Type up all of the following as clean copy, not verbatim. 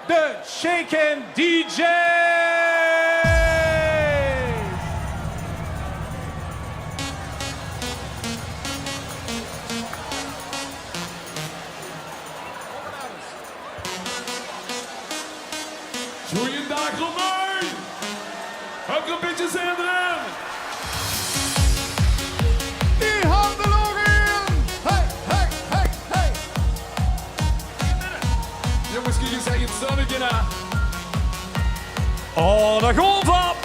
de Shakin DJ. Goeiedag Romein! Heb er een beetje zin erin? Die handen nog in! Hey, hey, hey, hey! Jongens, kijk eens even het zonnetje na. Oh, daar gewoon van!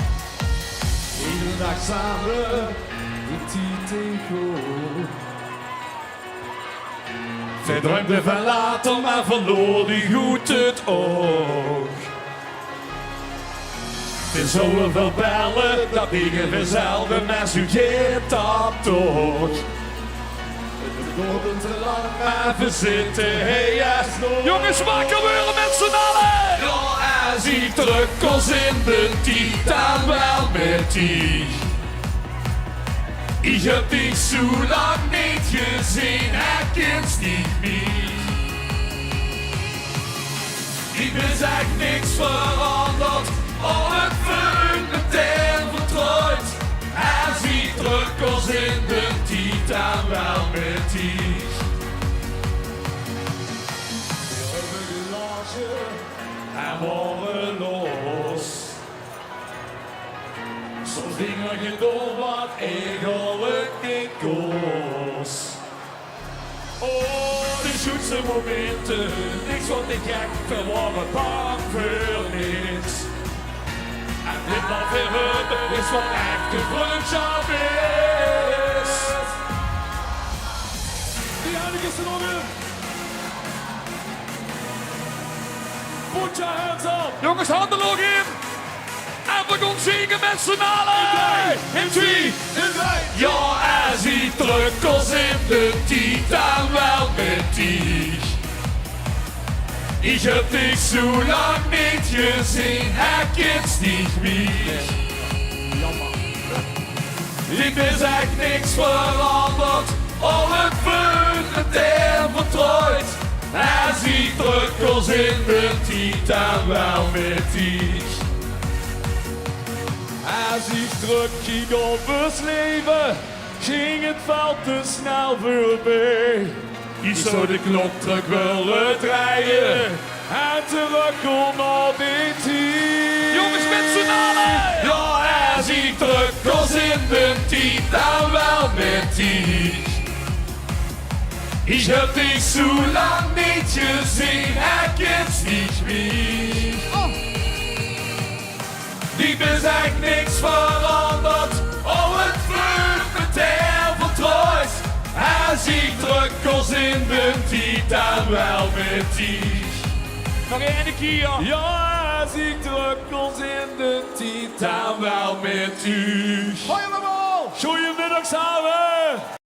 Iedere dag samen, de Titeco. Verdruimde van later, maar verloor die goed het oog. Het is zoveel bellen, dat dingen verzelden, maar sugeert dat toch. Het wordt te lang, maar we zitten, hey, ja, Jongens, wakker worden met z'n allen! ja, hij ziet Trök als in de titan wel met die. Ik heb dich zo lang niet gezien, hij kent niet meer. Ik ben echt niks veranderd, al het vuur meteen vertrouwd. Hij ziet Trök als in de titan wel met die. We hebben gelachen en worden los. Soms dingen gedaan wat eigenlijk niet koos. Oh, de zoetste momenten, niks wat ik gek, we waren bang voor niks. En dit wat we hebben is wat echte vriendschap is. Die eindig is er nog in. Put your hands up. Jongens, handen nog in! En we gaan zingen met z'n allen! In 2, in 3. Ja, hij ziet Trök als in de titan wel met die. Ik heb dich zo lang niet gezien, hij kent niet meer. Ik ben echt niks veranderd, al het vuur meteen vertrouwd. Hij ziet Trök als in de titan wel met die. Als ik terugkijk op het leven, ging het veld te snel voorbij. Ik zou de klok terug willen draaien en terugkomen naar die tijd. Jongens, met z'n allen! Ja, als ik Trök als in de titan wel met die. Ik heb dich zo lang niet gezien, hij kent niet meer. Die is echt niks veranderd, al het vuur meteen vertrouwd. Hij ziet Trök als in de titan wel met die. Nog één keer! Ja, hij ziet Trök als in de titan wel met die. Hoi allemaal! Goedemiddag samen!